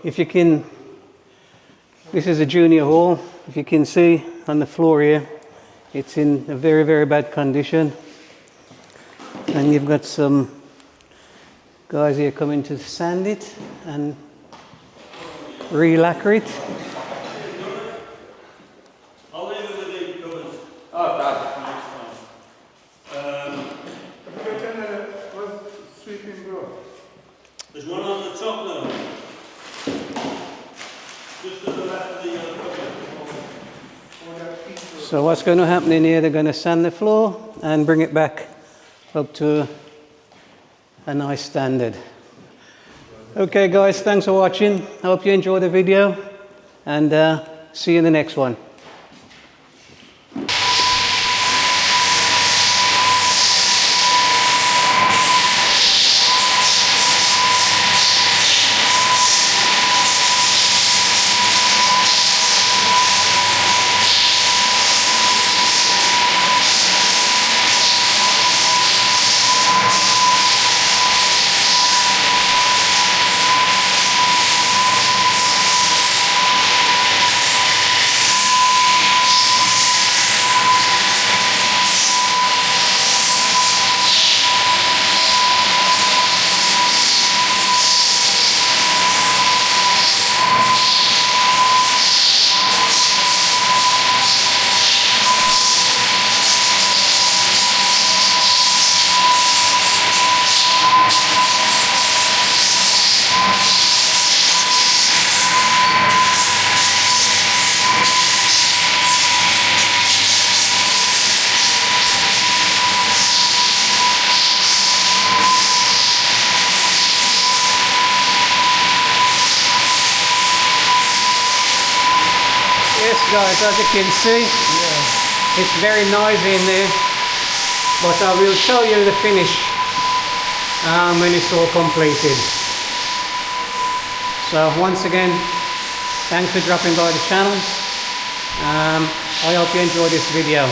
if you can, this is a junior hall. If you can see on the floor here, it's in a very, very bad condition. And you've got some guys here coming to sand it and re-lacquer it. I'll leave it with the covers. Oh, God. There's one on the top now. Just to the left of the cover. So what's going to happen in here, they're going to sand the floor and bring it back up to a nice standard. Okay guys, thanks for watching. I hope you enjoyed the video, and see you in the next one. Yes guys, as you can see, it's very noisy in there, but I will show you the finish when it's all completed. So once again, thanks for dropping by the channel. I hope you enjoyed this video.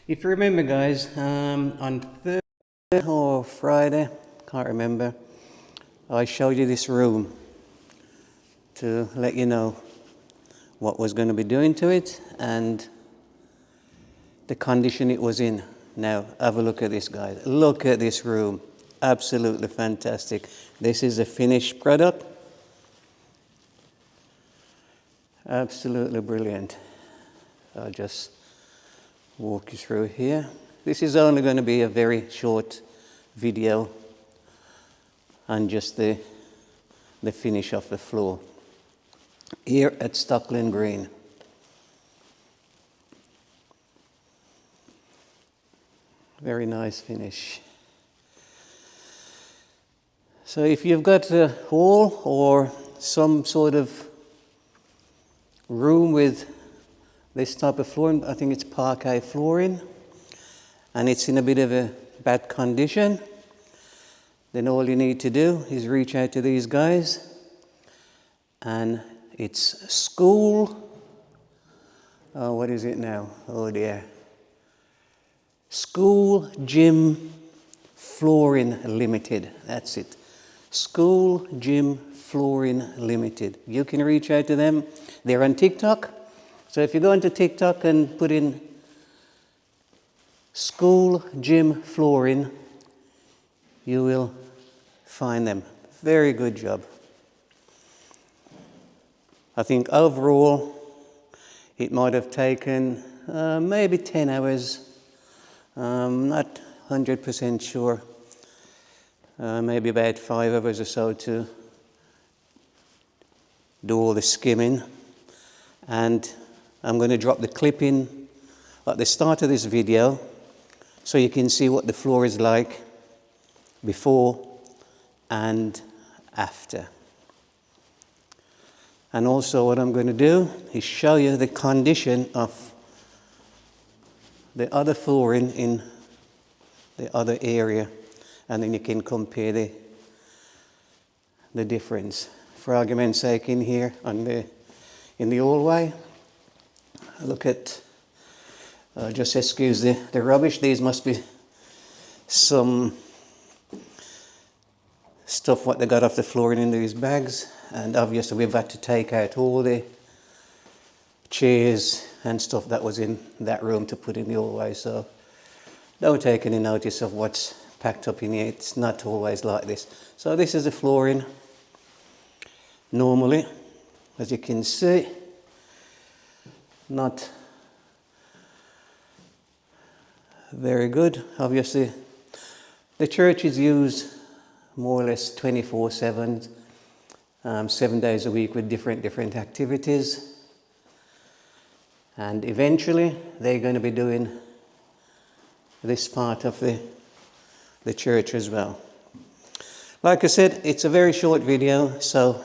If you remember guys, on Thursday or Friday, can't remember, I showed you this room to let you know what was going to be doing to it and the condition it was in. Now have a look at this guys, look at this room, absolutely fantastic. This is a finished product, absolutely brilliant. I'll just walk you through here. This is only going to be a very short video on just the finish of the floor here at Stockland Green. Very nice finish. So if you've got a hall or some sort of room with this type of flooring, I think it's parquet flooring, and it's in a bit of a bad condition, then all you need to do is reach out to these guys, and it's School, oh what is it now, oh dear, School Gym Flooring Limited, that's it, School Gym Flooring Limited. You can reach out to them, they're on TikTok. So if you go into TikTok and put in School Gym Flooring, you will find them. Very good job. I think overall it might have taken maybe 10 hours. Not 100% sure. Maybe about 5 hours or so to do all the skimming. And I'm going to drop the clip in at the start of this video so you can see what the floor is like before and after. And also what I'm going to do is show you the condition of the other flooring in the other area. and then you can compare the difference. For argument's sake, in here in the hallway, look at, just excuse the rubbish, these must be some stuff what they got off the flooring in these bags, and obviously we've had to take out all the chairs and stuff that was in that room to put in the hallway, so don't take any notice of what's packed up in here. It's not always like this. So this is the flooring normally, as you can see, not very good. Obviously the church is used more or less 24/7, 7 days a week with different activities, and eventually they're going to be doing this part of the church as well. Like I said, it's a very short video, so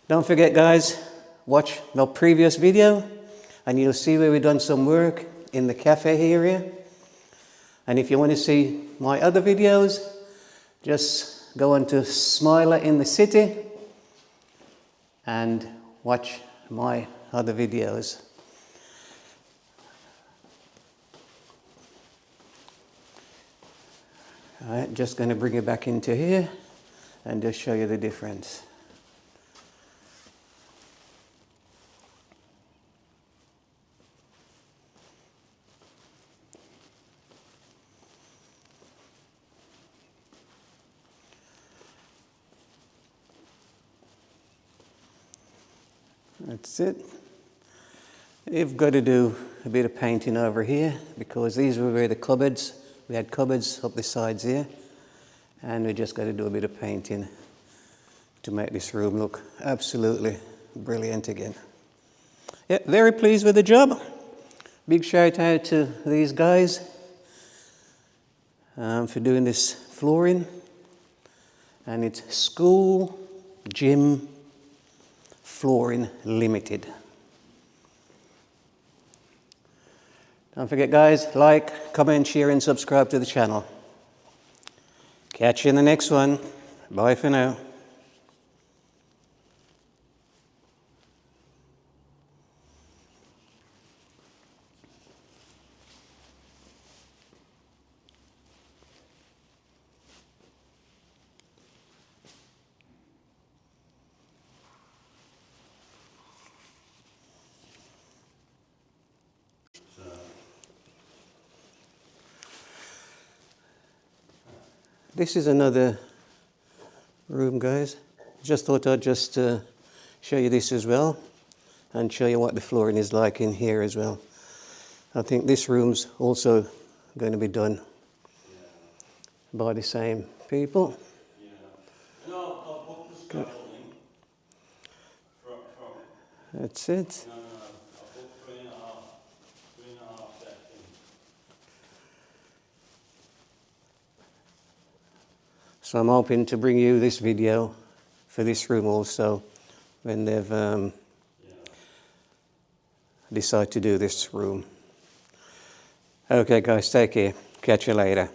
don't forget guys, watch my previous video and you'll see where we've done some work in the cafe area. And if you want to see my other videos, just go on to Smiler in the City and watch my other videos. Alright, just going to bring it back into here and just show you the difference. That's it. You've got to do a bit of painting over here because these were where the cupboards, we had cupboards up the sides here, and we just got to do a bit of painting to make this room look absolutely brilliant again. Yeah, very pleased with the job. Big shout out to these guys for doing this flooring, and it's School Gym Flooring Limited. Don't forget guys, like, comment, share and subscribe to the channel. Catch you in the next one. Bye for now. This is another room, guys. Just thought I'd just show you this as well and show you what the flooring is like in here as well. I think this room's also going to be done by the same people. Yeah. And I'll put the scaffolding from. That's it. No, I'll put 3.5 sections. So I'm hoping to bring you this video for this room also when they've decided to do this room. Okay guys, take care. Catch you later.